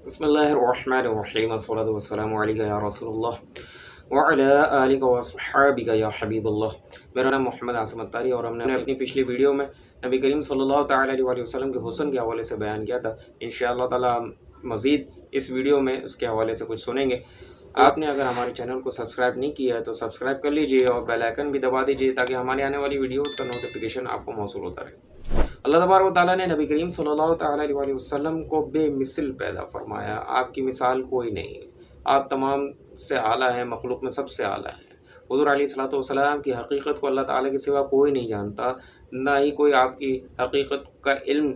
بسم اللہ الرحمن الرحیم والصلاة والسلام علیکہ یا رسول اللہ وعلی آلک واصحابک یا حبیب اللہ۔ میرا نام محمد عاصم اتاری اور ہم نے اپنی پچھلی ویڈیو میں نبی کریم صلی اللہ تعالیٰ علیہ وسلم کے حسن کے حوالے سے بیان کیا تھا۔ انشاءاللہ تعالیٰ مزید اس ویڈیو میں اس کے حوالے سے کچھ سنیں گے۔ آپ نے اگر ہمارے چینل کو سبسکرائب نہیں کیا ہے تو سبسکرائب کر لیجئے اور بیل آئیکن بھی دبا دیجئے تاکہ ہمارے آنے والی ویڈیوز کا نوٹیفیکیشن آپ کو موصول ہوتا رہے۔ اللہ تبارک و تعالیٰ نے نبی کریم صلی اللہ تعالیٰ علیہ وسلم کو بے مثل پیدا فرمایا۔ آپ کی مثال کوئی نہیں، آپ تمام سے اعلیٰ ہیں، مخلوق میں سب سے اعلیٰ ہیں۔ حضور علیہ الصلوۃ والسلام کی حقیقت کو اللہ تعالیٰ کے سوا کوئی نہیں جانتا، نہ ہی کوئی آپ کی حقیقت کا علم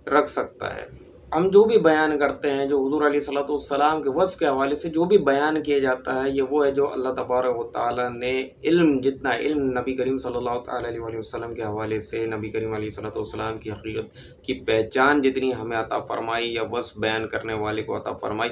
رکھ سکتا ہے۔ ہم جو بھی بیان کرتے ہیں، جو حضور علیہ الصلوۃ والسلام کے وصف کے حوالے سے جو بھی بیان کیا جاتا ہے، یہ وہ ہے جو اللہ تبارک و تعالیٰ نے جتنا علم نبی کریم صلی اللہ تعالیٰ علیہ وسلم کے حوالے سے، نبی کریم علیہ الصلوۃ والسلام کی حقیقت کی پہچان جتنی ہمیں عطا فرمائی یا وصف بیان کرنے والے کو عطا فرمائی،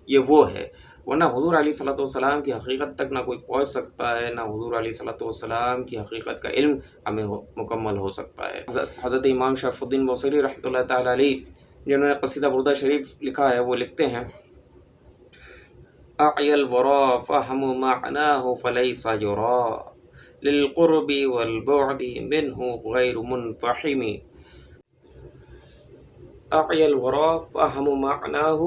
یہ وہ ہے۔ ورنہ حضور علیہ الصلوۃ والسلام کی حقیقت تک نہ کوئی پہنچ سکتا ہے، نہ حضور علیہ الصلوۃ والسلام کی حقیقت کا علم ہمیں مکمل ہو سکتا ہے۔ حضرت امام شرف الدین بصری رحمۃ اللہ تعالیٰ علیہ جنہوں نے قصیدہ بردہ شریف لکھا ہے، وہ لکھتے ہیں: اعی الورا فہم معناہ فلیس یرا للقرب والبعد منہ غیر منفحم۔ اعی الورا فہم معناہ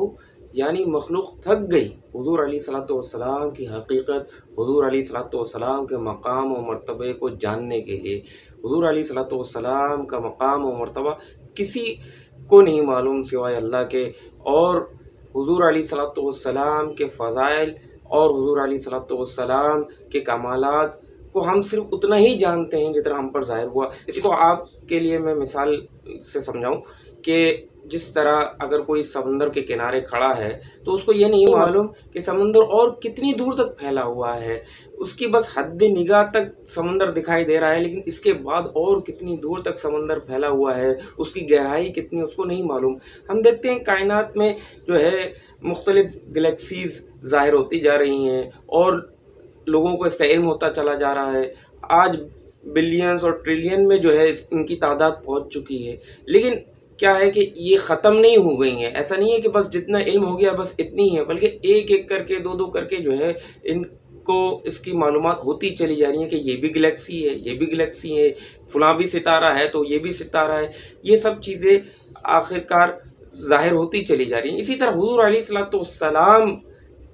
یعنی مخلوق تھک گئی حضور علیہ الصلوۃ والسلام کی حقیقت، حضور علیہ الصلوۃ والسلام کے مقام و مرتبے کو جاننے کے لیے۔ حضور علیہ الصلوۃ والسلام کا مقام و مرتبہ کسی کو نہیں معلوم سوائے اللہ کے، اور حضور علیہ الصلوۃ والسلام کے فضائل اور حضور علیہ الصلوۃ والسلام کے کمالات کو ہم صرف اتنا ہی جانتے ہیں جتنا ہم پر ظاہر ہوا۔ اس کو آپ کے لیے میں مثال سے سمجھاؤں کہ جس طرح اگر کوئی سمندر کے کنارے کھڑا ہے تو اس کو یہ نہیں معلوم کہ سمندر اور کتنی دور تک پھیلا ہوا ہے، اس کی بس حد نگاہ تک سمندر دکھائی دے رہا ہے، لیکن اس کے بعد اور کتنی دور تک سمندر پھیلا ہوا ہے، اس کی گہرائی کتنی، اس کو نہیں معلوم۔ ہم دیکھتے ہیں کائنات میں جو ہے مختلف گلیکسیز ظاہر ہوتی جا رہی ہیں اور لوگوں کو اس کا علم ہوتا چلا جا رہا ہے۔ آج بلینز اور ٹریلین میں جو ہے ان کی تعداد پہنچ چکی ہے، لیکن کیا ہے کہ یہ ختم نہیں ہو گئی ہیں۔ ایسا نہیں ہے کہ بس جتنا علم ہو گیا بس اتنی ہے، بلکہ ایک ایک کر کے، دو دو کر کے جو ہے ان کو اس کی معلومات ہوتی چلی جا رہی ہیں کہ یہ بھی گلیکسی ہے، یہ بھی گلیکسی ہے، فلاں بھی ستارہ ہے تو یہ بھی ستارہ ہے۔ یہ سب چیزیں آخرکار ظاہر ہوتی چلی جا رہی ہیں۔ اسی طرح حضور علیہ الصلوۃ والسلام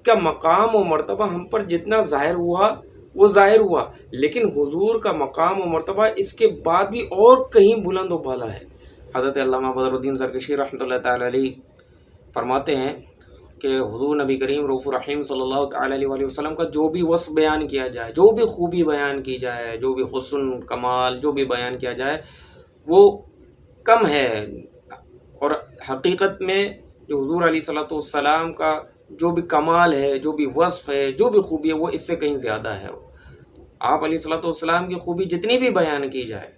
کا مقام و مرتبہ ہم پر جتنا ظاہر ہوا وہ ظاہر ہوا، لیکن حضور کا مقام و مرتبہ اس کے بعد بھی اور کہیں بلند و بالا ہے۔ حضرت علامہ بدر الدین زرکشی رحمۃ اللہ تعالیٰ علیہ فرماتے ہیں کہ حضور نبی کریم رؤوف الرحیم صلی اللہ تعالیٰ علیہ وسلم کا جو بھی وصف بیان کیا جائے، جو بھی خوبی بیان کی جائے، جو بھی حسن کمال جو بھی بیان کیا جائے، وہ کم ہے، اور حقیقت میں جو حضور علیہ الصلوۃ والسلام کا جو بھی کمال ہے، جو بھی وصف ہے، جو بھی خوبی ہے، وہ اس سے کہیں زیادہ ہے۔ آپ علیہ الصلوۃ والسلام کی خوبی جتنی بھی بیان کی جائے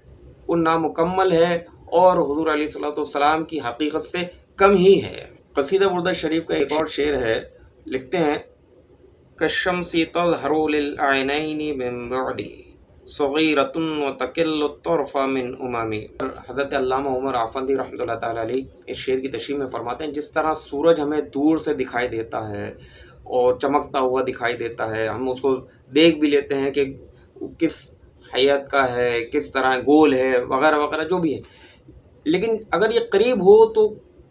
وہ نامکمل ہے اور حضور علیہ الصلوۃ والسلام کی حقیقت سے کم ہی ہے۔ قصیدہ بردہ شریف کا ایک اور شعر ہے، لکھتے ہیں: کالشمس تظہر للعینین من بعد صغیرۃ وتکل الطرف من امم۔ حضرت علامہ عمر آفندی رحمۃ اللہ تعالیٰ علیہ اس شعر کی تشریح میں فرماتے ہیں: جس طرح سورج ہمیں دور سے دکھائی دیتا ہے اور چمکتا ہوا دکھائی دیتا ہے، ہم اس کو دیکھ بھی لیتے ہیں کہ کس حیت کا ہے، کس طرح گول ہے، وغیرہ وغیرہ جو بھی ہے، لیکن اگر یہ قریب ہو تو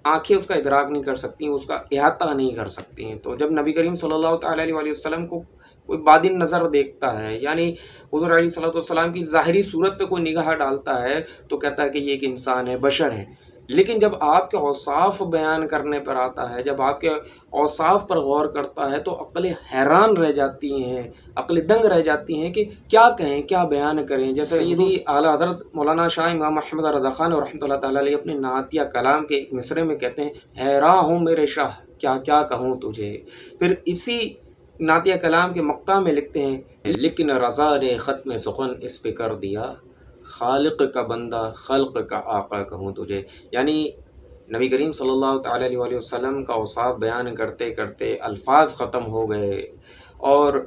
آنکھیں اس کا ادراک نہیں کر سکتی ہیں، اس کا احاطہ نہیں کر سکتی ہیں۔ تو جب نبی کریم صلی اللہ تعالیٰ علیہ وسلم کو کوئی بادن نظر دیکھتا ہے، یعنی حضور علیہ الصلوۃ والسلام کی ظاہری صورت پہ کوئی نگاہ ڈالتا ہے تو کہتا ہے کہ یہ ایک انسان ہے، بشر ہے، لیکن جب آپ کے اوصاف بیان کرنے پر آتا ہے، جب آپ کے اوصاف پر غور کرتا ہے تو عقلیں حیران رہ جاتی ہیں، عقلیں دنگ رہ جاتی ہیں کہ کیا کہیں، کیا بیان کریں۔ جیسے سیدی اعلیٰ حضرت مولانا شاہ امام محمد رضا خان رحمۃ اللہ تعالیٰ علیہ اپنے نعتیہ کلام کے ایک مصرے میں کہتے ہیں: حیراں ہوں میرے شاہ، کیا کیا کہوں تجھے۔ پھر اسی نعتیہ کلام کے مقطع میں لکھتے ہیں: لیکن رضا نے ختم سخن اس پہ کر دیا، خالق کا بندہ خلق کا آقا کہوں تجھے۔ یعنی نبی کریم صلی اللہ تعالیٰ علیہ وسلم کا اوصاف بیان کرتے کرتے الفاظ ختم ہو گئے اور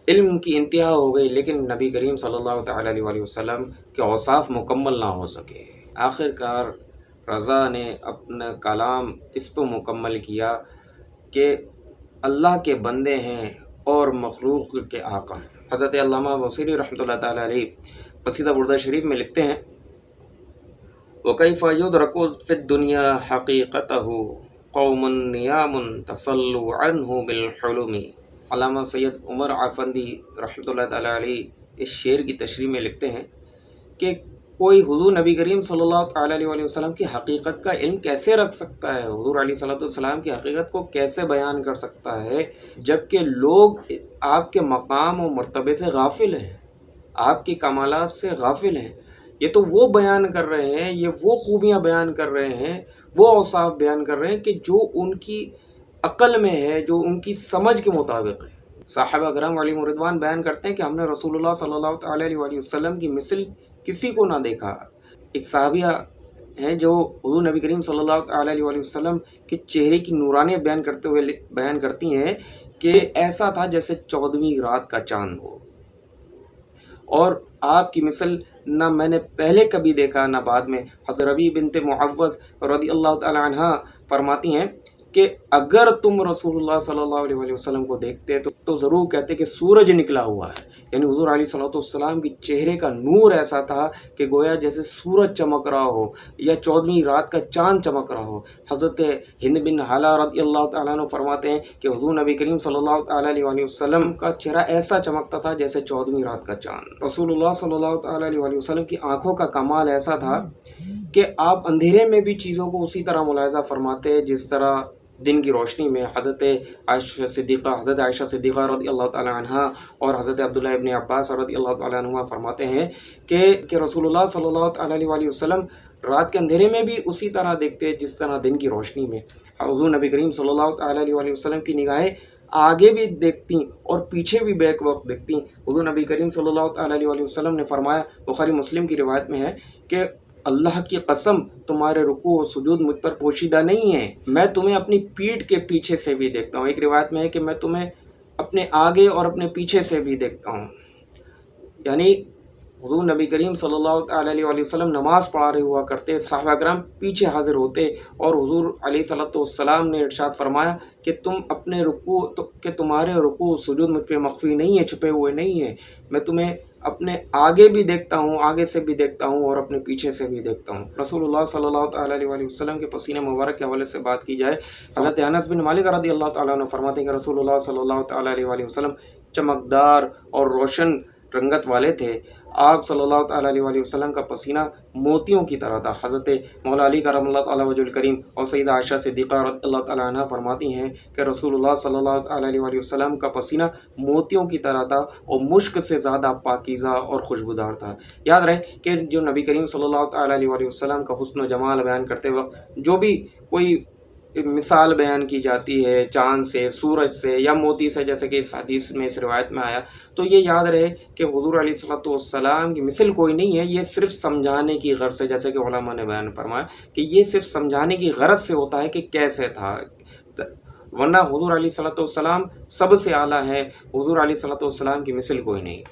علم کی انتہا ہو گئی، لیکن نبی کریم صلی اللہ تعالیٰ علیہ وسلم کے اوصاف مکمل نہ ہو سکے۔ آخر کار رضا نے اپنا کلام اس پہ مکمل کیا کہ اللہ کے بندے ہیں اور مخلوق کے آقا ہیں۔ حضرت علامہ بصیری رحمۃ اللہ تعالیٰ علیہ قصیدہ بردہ شریف میں لکھتے ہیں وَكَيْفَ يُدْرَكُ فِي الدُّنْيَا حَقِيقَتَهُ قَوْمٌ نِيَامٌ تَصَلُّوا عَنْهُ بِالْحُلُمِ۔ علامہ سید عمر آفندی رحمۃ اللہ تعالیٰ علیہ اس شعر کی تشریح میں لکھتے ہیں کہ کوئی حضور نبی کریم صلی اللہ تعالیٰ علیہ وسلم کی حقیقت کا علم کیسے رکھ سکتا ہے، حضور علیہ صلاۃ والسلام کی حقیقت کو کیسے بیان کر سکتا ہے، جبکہ لوگ آپ کے مقام و مرتبے سے غافل ہیں، آپ کی کمالات سے غافل ہیں۔ یہ تو وہ بیان کر رہے ہیں، یہ وہ خوبیاں بیان کر رہے ہیں، وہ اوصاف بیان کر رہے ہیں کہ جو ان کی عقل میں ہے، جو ان کی سمجھ کے مطابق ہے۔ صحابہ کرام علیہم رضوان بیان کرتے ہیں کہ ہم نے رسول اللہ صلی اللہ تعالیٰ علیہ وسلم کی مثل کسی کو نہ دیکھا۔ ایک صحابیہ ہیں جو حضور نبی کریم صلی اللہ تعالیٰ علیہ وسلم کے چہرے کی نورانیت بیان کرتے ہوئے بیان کرتی ہیں کہ ایسا تھا جیسے 14ویں رات کا چاند ہو، اور آپ کی مثل نہ میں نے پہلے کبھی دیکھا نہ بعد میں۔ حضرت ربیع بنت معوذ رضی اللہ تعالیٰ عنہ فرماتی ہیں کہ اگر تم رسول اللہ صلی اللہ علیہ وسلم کو دیکھتے تو ضرور کہتے کہ سورج نکلا ہوا ہے، یعنی حضور علیہ صلاۃ والسلام کی چہرے کا نور ایسا تھا کہ گویا جیسے سورج چمک رہا ہو یا 14ویں رات کا چاند چمک رہا ہو۔ حضرت ہند بن حالہ رضی اللہ تعالیٰ عنہ فرماتے ہیں کہ حضور نبی کریم صلی اللہ تعالیٰ علیہ وسلم کا چہرہ ایسا چمکتا تھا جیسے 14ویں رات کا چاند۔ رسول اللہ صلی اللہ تعالیٰ علیہ وسلم کی آنکھوں کا کمال ایسا تھا کہ آپ اندھیرے میں بھی چیزوں کو اسی طرح ملاحظہ فرماتے جس طرح دن کی روشنی میں۔ حضرت عائشہ صدیقہ رضی اللہ تعالیٰ عنہ اور حضرت عبداللہ ابن عباس رضی اللہ تعالیٰ عنہ فرماتے ہیں کہ رسول اللہ صلی اللہ تعالیٰ علیہ وسلم رات کے اندھیرے میں بھی اسی طرح دیکھتے جس طرح دن کی روشنی میں۔ حضور نبی کریم صلی اللہ تعالیٰ علیہ وسلم کی نگاہیں آگے بھی دیکھتی اور پیچھے بھی بیک وقت دیکھتی۔ حضور نبی کریم صلی اللہ تعالیٰ علیہ وسلم نے فرمایا، بخاری مسلم کی روایت میں ہے کہ اللہ کی قسم تمہارے رکوع و سجود مجھ پر پوشیدہ نہیں ہے، میں تمہیں اپنی پیٹھ کے پیچھے سے بھی دیکھتا ہوں۔ ایک روایت میں ہے کہ میں تمہیں اپنے آگے اور اپنے پیچھے سے بھی دیکھتا ہوں۔ یعنی حضور نبی کریم صلی اللہ تعالیٰ علیہ وسلم نماز پڑھا رہے ہوا کرتے، صحابہ کرام پیچھے حاضر ہوتے، اور حضور علیہ صلاۃ والسلام نے ارشاد فرمایا کہ تمہارے رکوع سجود مجھ پہ مخفی نہیں ہے، چھپے ہوئے نہیں ہیں، میں تمہیں اپنے آگے بھی دیکھتا ہوں، آگے سے بھی دیکھتا ہوں اور اپنے پیچھے سے بھی دیکھتا ہوں۔ رسول اللہ صلی اللہ تعالیٰ علیہ وسلم کے پسینے مبارک کے حوالے سے بات کی جائے، حضرت انس بن مالک رضی اللہ تعالیٰ عنہ فرماتے ہیں کہ رسول اللہ صلی اللہ تعالیٰ علیہ وسلم چمکدار اور روشن رنگت والے تھے۔ آپ صلی اللہ تعالیٰ علیہ وسلم کا پسینہ موتیوں کی طرح تھا۔ حضرت مولا علی کرم اللہ تعالیٰ وجہ الکریم اور سیدہ عائشہ صدیقہ رضی اللہ تعالیٰ عنہ فرماتی ہیں کہ رسول اللہ صلی اللہ تعالیٰ علیہ وسلم کا پسینہ موتیوں کی طرح تھا اور مشک سے زیادہ پاکیزہ اور خوشبودار تھا۔ یاد رہے کہ جو نبی کریم صلی اللہ تعالیٰ علیہ وسلم کا حسن و جمال بیان کرتے وقت جو بھی کوئی مثال بیان کی جاتی ہے چاند سے، سورج سے یا موتی سے، جیسے کہ اس حدیث میں، اس روایت میں آیا، تو یہ یاد رہے کہ حضور علیہ صلاۃ والسلام کی مثل کوئی نہیں ہے۔ یہ صرف سمجھانے کی غرض سے، جیسے کہ علماء نے بیان فرمایا کہ یہ صرف سمجھانے کی غرض سے ہوتا ہے کہ کیسے تھا، ورنہ حضور علیہ صلاۃ والسلام سب سے اعلیٰ ہے، حضور علیہ صلاۃ والسلام کی مثل کوئی نہیں۔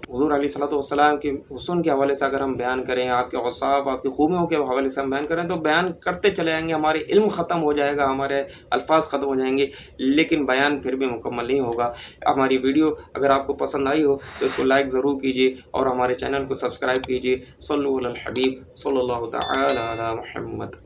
حضور علیہ صلاۃ والسلام کے حسن کے حوالے سے اگر ہم بیان کریں، آپ کے اوصاف، آپ کی خوبیوں کے حوالے سے ہم بیان کریں تو بیان کرتے چلے جائیں گے، ہمارے علم ختم ہو جائے گا، ہمارے الفاظ ختم ہو جائیں گے، لیکن بیان پھر بھی مکمل نہیں ہوگا۔ ہماری ویڈیو اگر آپ کو پسند آئی ہو تو اس کو لائک ضرور کیجیے اور ہمارے چینل کو سبسکرائب کیجیے۔ صلو علی الحبیب صلی اللہ تعالی علی محمد۔